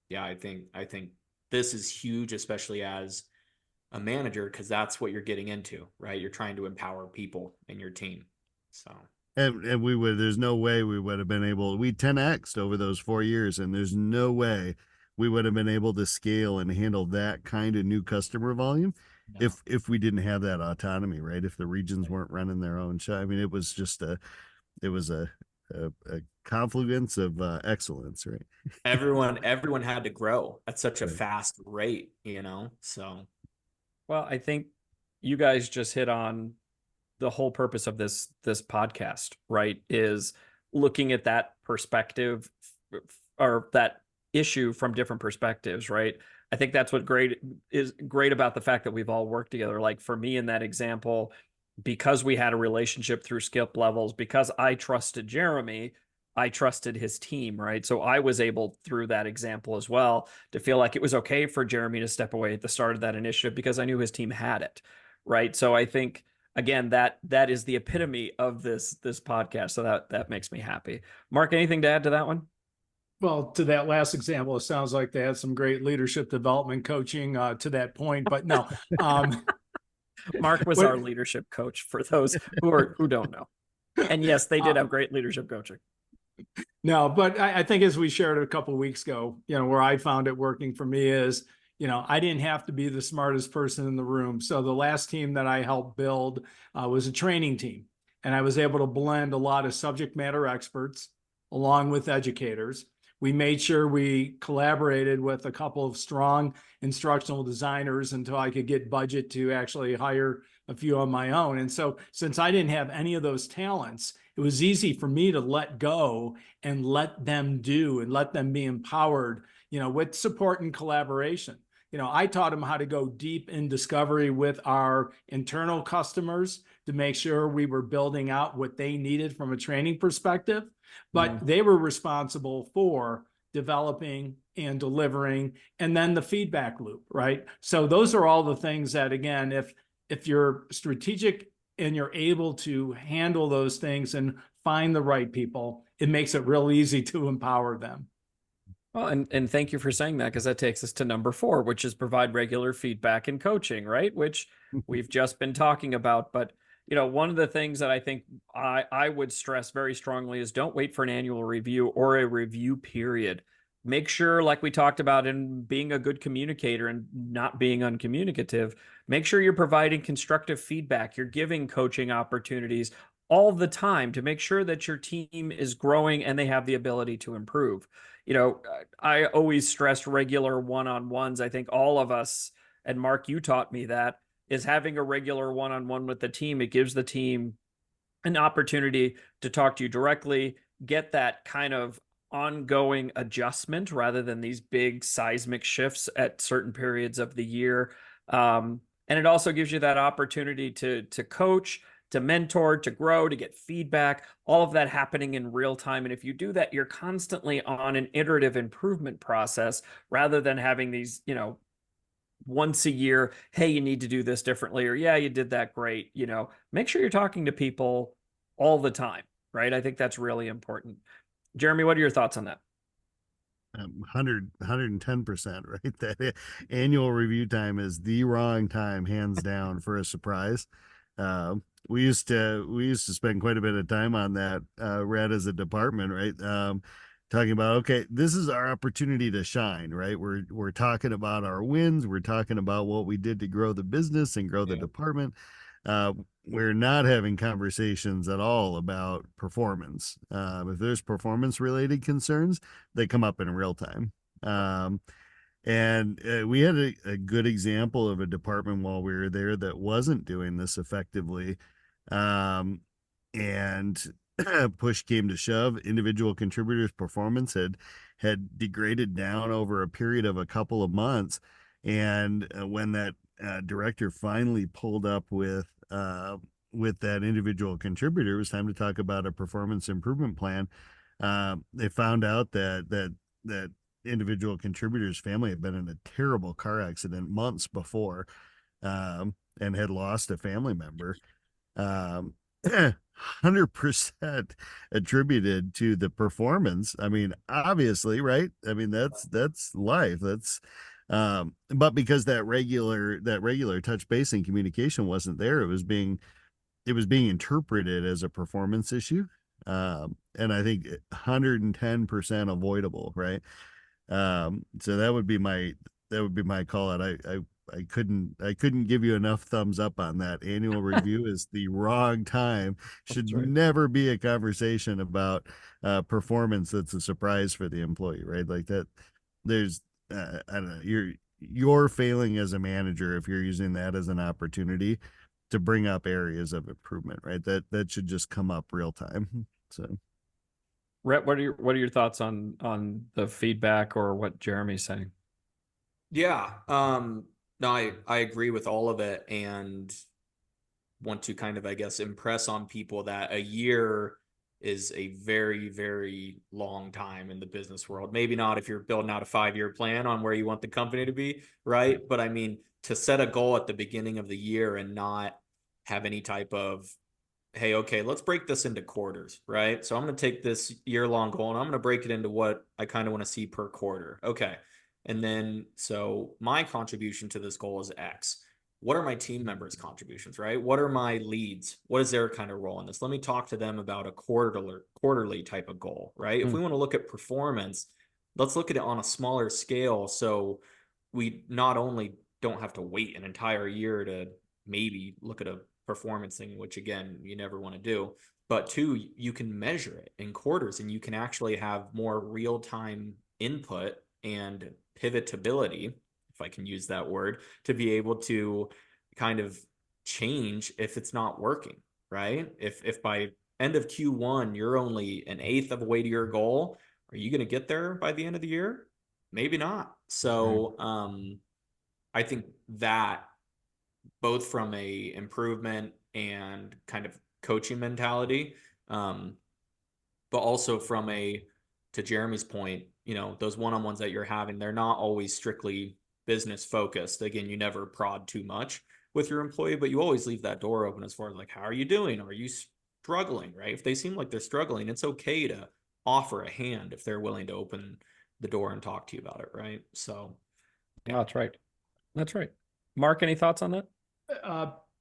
yeah, I think this is huge, especially as a manager, because that's what you're getting into, right? You're trying to empower people in your team. So, And we would, there's no way we would have been able, we 10x'd over those 4 years, and there's no way we would have been able to scale and handle that kind of new customer volume no. if we didn't have that autonomy, right? If the regions weren't running their own show. I mean, it was just it was a confluence of excellence, right? everyone had to grow at such a Right. fast rate, you know? So, Well, I think you guys just hit on the whole purpose of this podcast, right? Is looking at that perspective or that issue from different perspectives, right? I think that's what is great about the fact that we've all worked together. Like for me in that example, because we had a relationship through skip levels, because I trusted Jeremy, I trusted his team, right? So I was able through that example as well to feel like it was okay for Jeremy to step away at the start of that initiative because I knew his team had it, right? So I think again that is the epitome of this podcast. So that makes me happy. Mark, anything to add to that one? Well, to that last example, it sounds like they had some great leadership development coaching to that point, but no. Mark was our leadership coach for those who don't know. And yes, they did have great leadership coaching. No, but I think as we shared a couple of weeks ago, where I found it working for me is, I didn't have to be the smartest person in the room. So the last team that I helped build was a training team, and I was able to blend a lot of subject matter experts along with educators. We made sure we collaborated with a couple of strong instructional designers until I could get budget to actually hire a few on my own. And so since I didn't have any of those talents, it was easy for me to let go and let them do and let them be empowered, with support and collaboration. I taught them how to go deep in discovery with our internal customers to make sure we were building out what they needed from a training perspective, but they were responsible for developing and delivering, and then the feedback loop, right? So those are all the things that, again, if you're strategic and you're able to handle those things and find the right people, it makes it real easy to empower them. Well, and thank you for saying that, because that takes us to number 4, which is provide regular feedback and coaching, right? Which we've just been talking about. But, one of the things that I think I would stress very strongly is don't wait for an annual review or a review period. Make sure, like we talked about in being a good communicator and not being uncommunicative, make sure you're providing constructive feedback. You're giving coaching opportunities all the time to make sure that your team is growing and they have the ability to improve. I always stress regular one-on-ones. I think all of us, and Mark, you taught me that, is having a regular one-on-one with the team. It gives the team an opportunity to talk to you directly, get that kind of ongoing adjustment rather than these big seismic shifts at certain periods of the year. And it also gives you that opportunity to coach, to mentor, to grow, to get feedback, all of that happening in real time. And if you do that, you're constantly on an iterative improvement process rather than having these, once a year, hey, you need to do this differently, or yeah, you did that great. Make sure you're talking to people all the time, right? I think that's really important. Jeremy, what are your thoughts on that? 110%, right? That annual review time is the wrong time, hands down, for a surprise. We used to spend quite a bit of time on that, Red, as a department, right? Talking about, okay, this is our opportunity to shine, right? We're talking about our wins. We're talking about what we did to grow the business and grow the department. We're not having conversations at all about performance. If there's performance related concerns, they come up in real time. And we had a good example of a department while we were there that wasn't doing this effectively. And push came to shove, individual contributors' performance had degraded down over a period of a couple of months. And when that director finally pulled up with that individual contributor, it was time to talk about a performance improvement plan. They found out that individual contributor's family had been in a terrible car accident months before, and had lost a family member. 100% attributed to the performance. I mean, obviously, right? I mean, that's life. That's but because that regular touch base and communication wasn't there, it was being interpreted as a performance issue. And I think 110% avoidable, right? So that would be my call out. I couldn't give you enough thumbs up on that. Annual review is the wrong time. Should That's right. never be a conversation about performance that's a surprise for the employee, right? Like that. There's I don't know. You're failing as a manager if you're using that as an opportunity to bring up areas of improvement, right? That should just come up real time. So Rhett, what are your thoughts on the feedback or what Jeremy's saying? Yeah. No, I agree with all of it and want to kind of, I guess, impress on people that a year is a very, very long time in the business world. Maybe not if you're building out a 5-year plan on where you want the company to be, right? But I mean, to set a goal at the beginning of the year and not have any type of, hey, okay, let's break this into quarters, right? So I'm going to take this year-long goal and I'm going to break it into what I kind of want to see per quarter. Okay. And then, so my contribution to this goal is X. What are my team members' contributions, right? What are my leads? What is their kind of role in this? Let me talk to them about a quarterly type of goal, right? If we want to look at performance, let's look at it on a smaller scale. So we not only don't have to wait an entire year to maybe look at a performance thing, which again, you never want to do, but two, you can measure it in quarters and you can actually have more real-time input and pivotability, if I can use that word, to be able to kind of change if it's not working, right? If by end of Q1, you're only an eighth of a way to your goal, are you going to get there by the end of the year? Maybe not. So I think that both from a improvement and kind of coaching mentality, but also from to Jeremy's point, those one-on-ones that you're having, they're not always strictly business focused. Again, you never prod too much with your employee, but you always leave that door open as far as like, how are you doing? Are you struggling, right? If they seem like they're struggling, it's okay to offer a hand if they're willing to open the door and talk to you about it, right? So Yeah, that's right. That's right. Mark, any thoughts on that?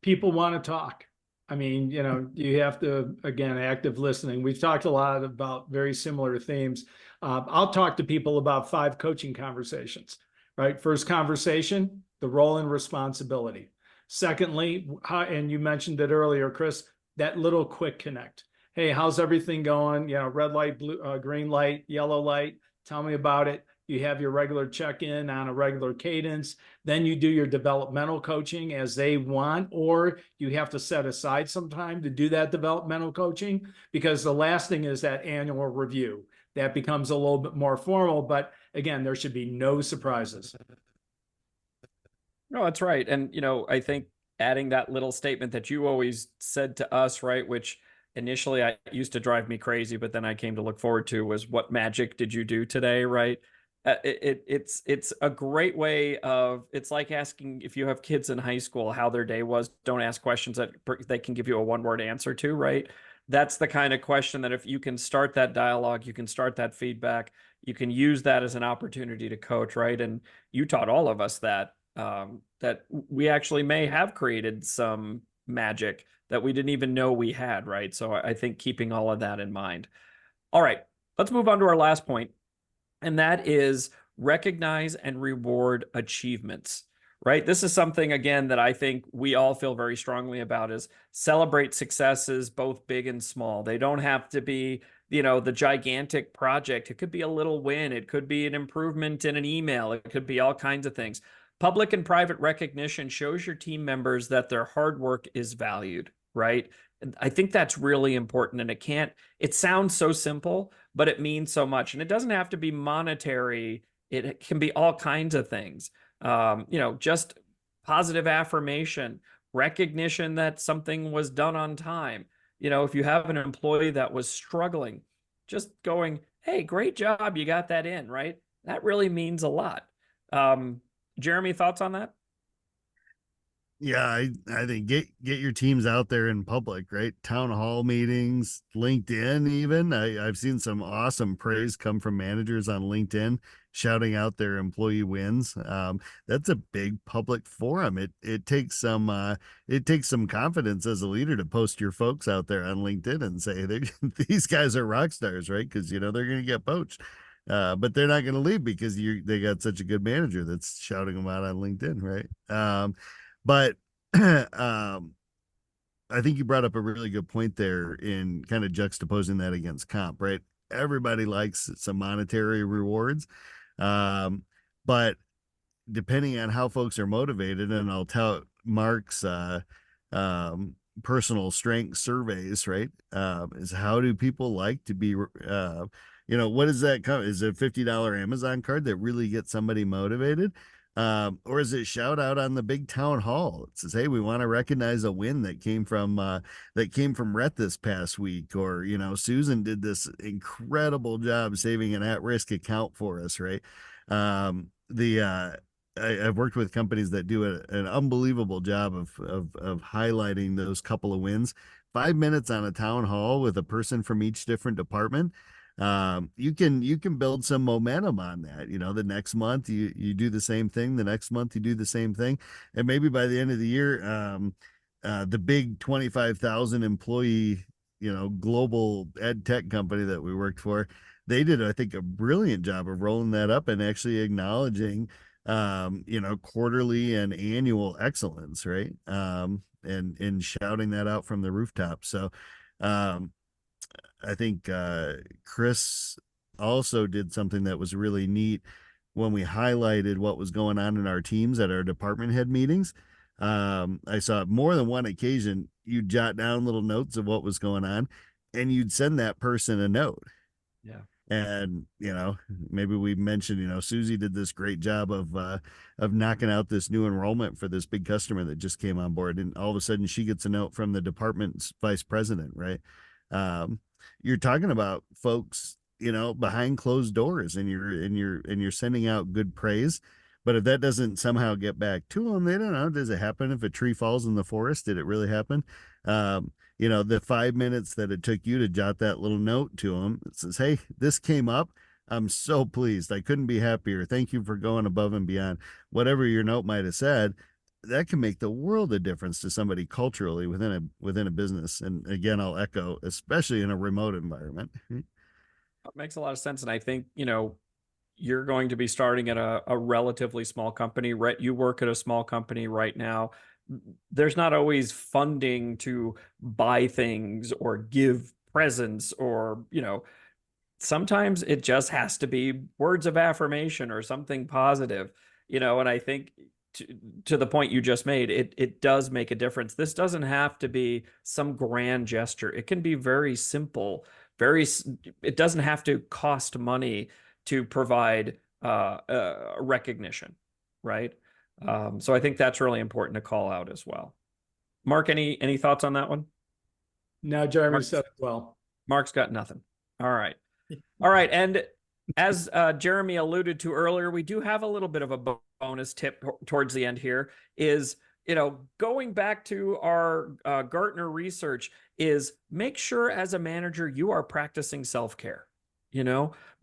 People want to talk. I mean, you have to, again, active listening. We've talked a lot about very similar themes. I'll talk to people about 5 coaching conversations, right? First conversation, the role and responsibility. Secondly, and you mentioned it earlier, Chris, that little quick connect. Hey, how's everything going? Red light, blue, green light, yellow light. Tell me about it. You have your regular check-in on a regular cadence. Then you do your developmental coaching as they want, or you have to set aside some time to do that developmental coaching, because the last thing is that annual review. That becomes a little bit more formal, but again, there should be no surprises. No, that's right. And, I think adding that little statement that you always said to us, right, which initially I used to drive me crazy, but then I came to look forward to, was what magic did you do today, right? It's a great way of, it's like asking, if you have kids in high school, how their day was. Don't ask questions that they can give you a one-word answer to, right? That's the kind of question that if you can start that dialogue, you can start that feedback, you can use that as an opportunity to coach, right? And you taught all of us that that we actually may have created some magic that we didn't even know we had, right? So I think keeping all of that in mind. All right, let's move on to our last point, and that is recognize and reward achievements, right? This is something, again, that I think we all feel very strongly about, is celebrate successes, both big and small. They don't have to be, the gigantic project. It could be a little win. It could be an improvement in an email. It could be all kinds of things. Public and private recognition shows your team members that their hard work is valued, right? And I think that's really important. And it sounds so simple, but it means so much. And it doesn't have to be monetary. It can be all kinds of things. Just positive affirmation, recognition that something was done on time. If you have an employee that was struggling, just going, hey, great job, you got that in, right? That really means a lot. Jeremy, thoughts on that? Yeah, I think get your teams out there in public, right? Town hall meetings, LinkedIn, even. I've seen some awesome praise come from managers on LinkedIn shouting out their employee wins. That's a big public forum. It takes some confidence as a leader to post your folks out there on LinkedIn and say these guys are rock stars, right? Because you know they're going to get poached. But they're not going to leave because they got such a good manager that's shouting them out on LinkedIn, right? But I think you brought up a really good point there in kind of juxtaposing that against comp, right? Everybody likes some monetary rewards. But depending on how folks are motivated, and I'll tell Mark's personal strength surveys, right? Is how do people like to be, what does that come? Is it a $50 Amazon card that really gets somebody motivated? Or is it shout out on the big town hall? It says, hey, we want to recognize a win that came from Rhett this past week, or Susan did this incredible job saving an at-risk account for us, right? I've worked with companies that do an unbelievable job of highlighting those couple of wins. 5 minutes on a town hall with a person from each different department. You can build some momentum on that. The next month you do the same thing. The next month you do the same thing. And maybe by the end of the year, the big 25,000 employee, global ed tech company that we worked for, they did, I think, a brilliant job of rolling that up and actually acknowledging, quarterly and annual excellence, right? And shouting that out from the rooftop. So, I think Chris also did something that was really neat when we highlighted what was going on in our teams at our department head meetings. I saw more than one occasion you'd jot down little notes of what was going on, and you'd send that person a note. Yeah. And maybe we mentioned, Susie did this great job of knocking out this new enrollment for this big customer that just came on board, and all of a sudden she gets a note from the department's vice president, right? You're talking about folks, behind closed doors, and you're sending out good praise. But if that doesn't somehow get back to them, they don't know. Does it happen if a tree falls in the forest? Did it really happen? The 5 minutes that it took you to jot that little note to them, it says, hey, this came up. I'm so pleased. I couldn't be happier. Thank you for going above and beyond. Whatever your note might have said, that can make the world of difference to somebody culturally within a business. And again, I'll echo, especially in a remote environment. It makes a lot of sense. And I think, you're going to be starting at a relatively small company, right? You work at a small company right now. There's not always funding to buy things or give presents, or, sometimes it just has to be words of affirmation or something positive, and I think to the point you just made, it does make a difference. This doesn't have to be some grand gesture. It can be very simple, it doesn't have to cost money to provide recognition, right? So I think that's really important to call out as well. Mark, any thoughts on that one? No, Jeremy said it well. Mark's got nothing. All right. And as Jeremy alluded to earlier, we do have a little bit of a bonus tip towards the end here is, going back to our Gartner research, is make sure as a manager you are practicing self-care.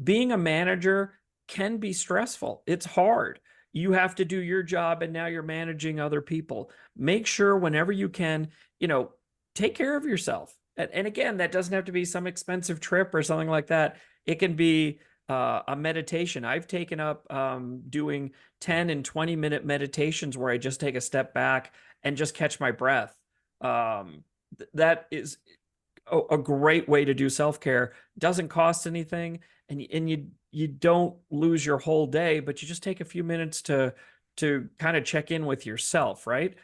Being a manager can be stressful. It's hard. You have to do your job, and now you're managing other people. Make sure whenever you can, take care of yourself. And again, that doesn't have to be some expensive trip or something like that. It can be a meditation. I've taken up doing 10 and 20-minute meditations where I just take a step back and just catch my breath. That is a great way to do self-care. Doesn't cost anything, and you don't lose your whole day, but you just take a few minutes to kind of check in with yourself, right?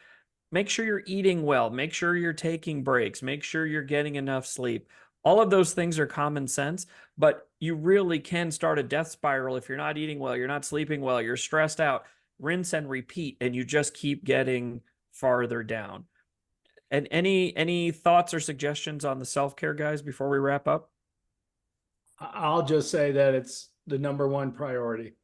Make sure you're eating well, make sure you're taking breaks, make sure you're getting enough sleep. All of those things are common sense, but you really can start a death spiral if you're not eating well, you're not sleeping well, you're stressed out. Rinse and repeat, and you just keep getting farther down. And any thoughts or suggestions on the self-care, guys, before we wrap up? I'll just say that it's the number one priority.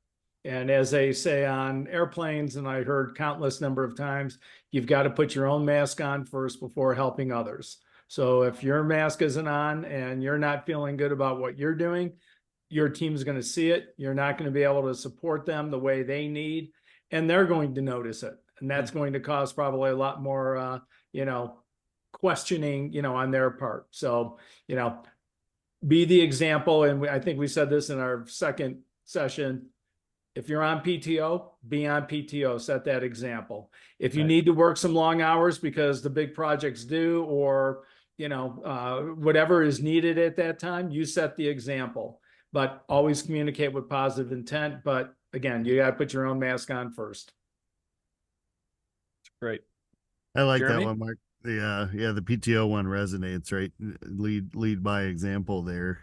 And as they say on airplanes, and I heard countless number of times, you've got to put your own mask on first before helping others. So if your mask isn't on and you're not feeling good about what you're doing, your team's going to see it. You're not going to be able to support them the way they need, and they're going to notice it. And that's going to cause probably a lot more, questioning, on their part. So, be the example. And I think we said this in our second session. If you're on PTO, be on PTO, set that example. If you need to work some long hours because the big projects do, or, whatever is needed at that time, you set the example, but always communicate with positive intent. But again, you got to put your own mask on first. Great. I like Jeremy? that one, Mark. The PTO one resonates, right? Lead by example there.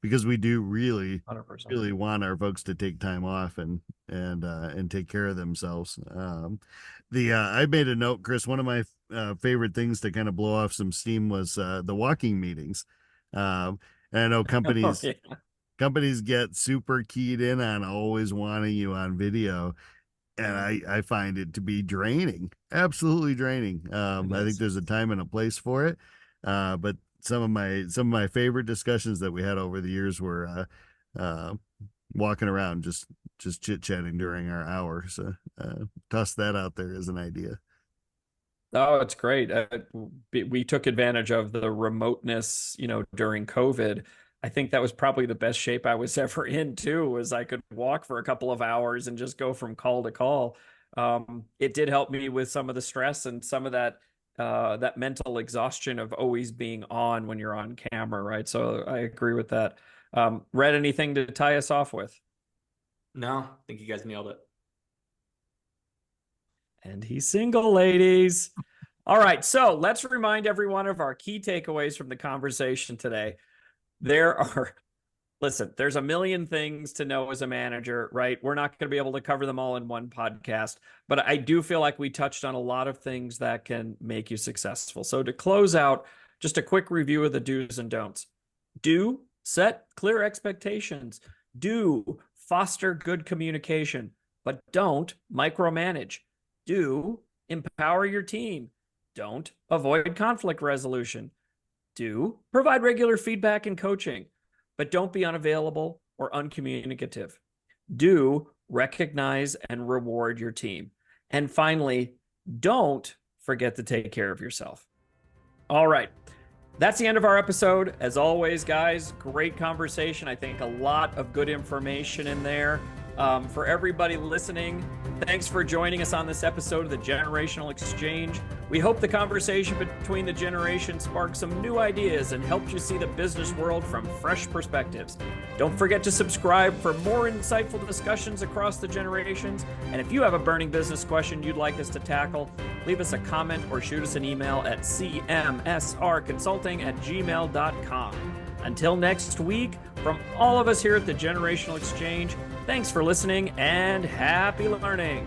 Because we do really 100%. want our folks to take time off and take care of themselves. I made a note, Chris. One of my favorite things to kind of blow off some steam was the walking meetings. And I know companies companies get super keyed in on always wanting you on video. And I find it to be draining, absolutely draining. I think there's a time and a place for it. But some of my favorite discussions that we had over the years were walking around, just chit chatting during our hour. So toss that out there as an idea. Oh, it's great. We took advantage of the remoteness, during COVID. I think that was probably the best shape I was ever in too, was I could walk for a couple of hours and just go from call to call. It did help me with some of the stress and some of that mental exhaustion of always being on when you're on camera, right? So I agree with that. Red, anything to tie us off with? No, I think you guys nailed it. And he's single, ladies. All right, so let's remind everyone of our key takeaways from the conversation today. There's a million things to know as a manager, right? We're not going to be able to cover them all in one podcast, but I do feel like we touched on a lot of things that can make you successful. So to close out, just a quick review of the do's and don'ts. Do set clear expectations. Do foster good communication, but don't micromanage. Do empower your team. Don't avoid conflict resolution. Do provide regular feedback and coaching, but don't be unavailable or uncommunicative. Do recognize and reward your team. And finally, don't forget to take care of yourself. All right. That's the end of our episode. As always, guys, great conversation. I think a lot of good information in there. For everybody listening, thanks for joining us on this episode of the Generational Exchange. We hope the conversation between the generations sparked some new ideas and helped you see the business world from fresh perspectives. Don't forget to subscribe for more insightful discussions across the generations. And if you have a burning business question you'd like us to tackle, leave us a comment or shoot us an email at cmsrconsulting@gmail.com. Until next week, from all of us here at the Generational Exchange, thanks for listening and happy learning.